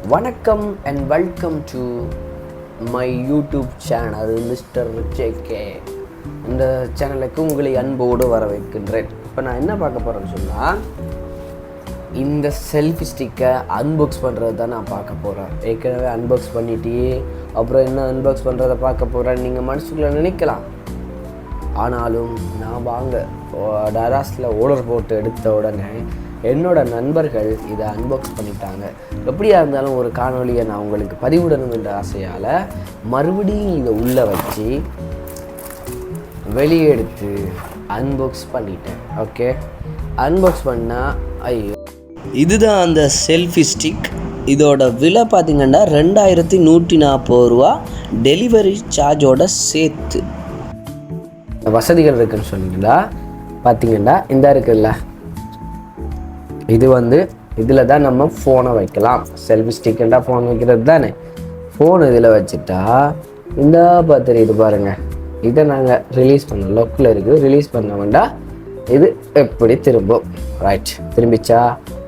வணக்கம் and welcome to my YouTube channel mister JK. இந்த சேனலுக்கு உங்களை அன்போடு வரவேற்கின்றேன். இப்போ நான் என்ன பார்க்க போகிறேன்னு சொன்னால், இந்த செல்ஃபி ஸ்டிக்கை அன்பாக்ஸ் பண்ணுறது தான் நான் பார்க்க போகிறேன். ஏற்கனவே அன்பாக்ஸ் பண்ணிட்டே அப்புறம் என்ன அன்பாக்ஸ் பண்ணுறதை பார்க்க போகிறேன் நீங்கள் மனசுக்குள்ளே நினைக்கலாம். ஆனாலும் நான் டராஸில் ஆர்டர் போட்டு எடுத்த உடனே என்னோட நண்பர்கள் இதை அன்பாக்ஸ் பண்ணிட்டாங்க. எப்படியா இருந்தாலும் ஒரு காணொலியை நான் உங்களுக்கு பதிவிடணும் என்ற ஆசையால் மறுபடியும் இதை உள்ளே வச்சு வெளியே எடுத்து அன்பாக்ஸ் பண்ணிட்டேன். ஓகே, அன்பாக்ஸ் பண்ணால் இதுதான் அந்த செல்ஃபி ஸ்டிக். இதோட விலை பார்த்திங்கன்னா 2140 ரூபா, டெலிவரி சார்ஜோட சேர்த்து. வசதிகள் இருக்குன்னு சொன்னீங்களா, பார்த்திங்கன்னா இந்த இருக்குல்ல, இது இதில் தான் நம்ம ஃபோனை வைக்கலாம். செல்ஃபி ஸ்டிக்கெண்டாக ஃபோன் வைக்கிறது தானே. ஃபோன் இதில் வச்சுட்டா இந்த பார்த்துரு, இது பாருங்கள், இதை நாங்கள் ரிலீஸ் பண்ணோம். லொக்கில் இருக்குது, ரிலீஸ் பண்ண வேண்டாம். இது எப்படி திரும்பும். ரைட், திரும்பிச்சா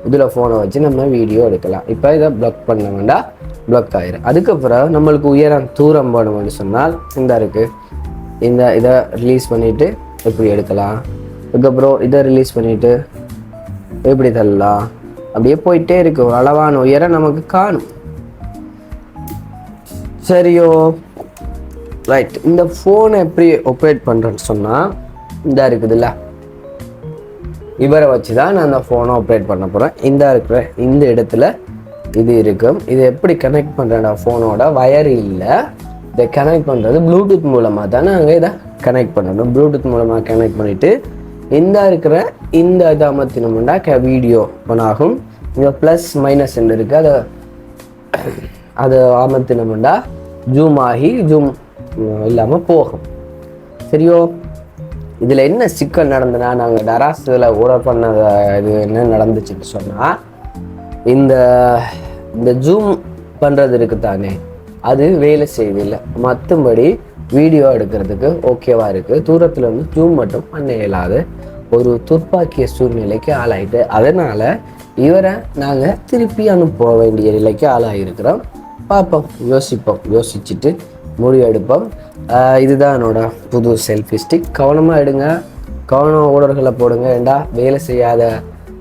இதில் ஃபோனை வச்சு நம்ம வீடியோ எடுக்கலாம். இப்போ இதை ப்ளாக் பண்ண வேண்டாம், ப்ளாக் ஆகிடும். அதுக்கப்புறம் நம்மளுக்கு உயரம் தூரம் போடணும்னு சொன்னால் இந்த இருக்குது, இதை ரிலீஸ் பண்ணிவிட்டு எப்படி எடுக்கலாம். அதுக்கப்புறம் இதை ரிலீஸ் பண்ணிவிட்டு எப்படி தள்ளலாம். அப்படியே போயிட்டே இருக்கு. ஒரு அளவான உயரம் நமக்கு காணும். சரியோ, ரைட். இந்த ஃபோனை எப்படி ஆப்ரேட் பண்ணுறேன்னு சொன்னால் இந்த இருக்குதுல்ல, இவரை வச்சு தான் நான் அந்த ஃபோனை ஆப்ரேட் பண்ண போகிறேன். இந்த இடத்துல இது இருக்கும். இதை எப்படி கனெக்ட் பண்ணுறேன்டா, ஃபோனோட வயர் இல்லை, இதை கனெக்ட் பண்ணுறது ப்ளூடூத் மூலமாக தான் நாங்கள் இதை கனெக்ட் பண்ணணும். ப்ளூடூத் மூலமாக கனெக்ட் பண்ணிவிட்டு இந்த இதை அமர்த்தினோம்னா வீடியோ ஒன் ஆகும். இங்கே ப்ளஸ் மைனஸ் இருக்குது, அதை அமர்த்தினோம்னா ஜூம் ஆகி ஜூம் இல்லாமல் போகும். சரியோ, இதில் என்ன சிக்கல் நடந்ததுன்னா, நாங்கள் டராஸில் ஆர்டர் பண்ண இது என்ன நடந்துச்சுன்னு சொன்னால், இந்த ஜூம் பண்ணுறது இருக்குது தானே, அது வேலை செய்வதில்லை. மற்றபடி வீடியோ எடுக்கிறதுக்கு ஓகேவாக இருக்குது. தூரத்தில் ஜூம் மட்டும் பண்ண இயலாது ஒரு துப்பாக்கிய சூழ்நிலைக்கு ஆளாயிட்டு, அதனால் இவரை நாங்கள் திருப்பி அனுப்ப வேண்டிய நிலைக்கு ஆளாகிருக்கிறோம். பார்ப்போம், யோசிச்சுட்டு முடிவு எடுப்போம். இதுதான் என்னோட புது செல்ஃபி ஸ்டிக். கவனமாக எடுங்க, ஆர்டர்களை போடுங்க. ஏண்டா வேலை செய்யாத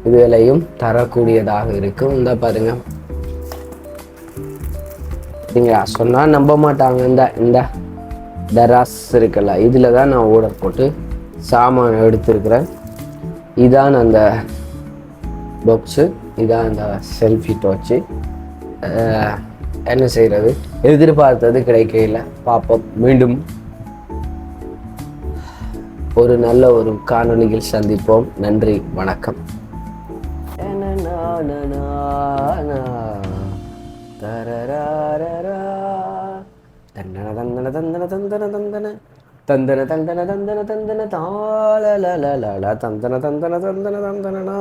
இதுகளையும் தரக்கூடியதாக இருக்கும். இந்த பாருங்க, நீங்களா சொன்னால் நம்ப மாட்டாங்க. இந்த டராஸ் இருக்குல்ல, இதில் தான் நான் ஆர்டர் போட்டு சாமான் எடுத்துருக்கிறேன். இதான் அந்த பாக்ஸு, இதான் அந்த செல்ஃபி டோச்சு. என்ன செய்கிறது, எதிர்பார்த்தது கிடைக்கல. பார்ப்போம், மீண்டும் ஒரு நல்ல ஒரு காணொளியில் சந்திப்போம். நன்றி, வணக்கம். தந்தன தந்தன தந்தன தந்தன தந்தன தந்தன தந்தன தந்தன தந்தன தாளலலலல தந்தன தந்தன தந்தன தந்தனா.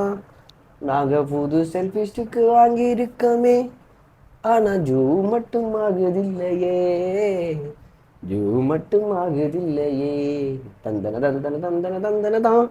நாங்கள் புது செல்ஃபி ஸ்டிக்கு வாங்கி இருக்கமே, ஆனால் ஜூ மட்டும் ஆகுதில்லையே, தந்தன தந்தன தந்தன தந்தன தான்.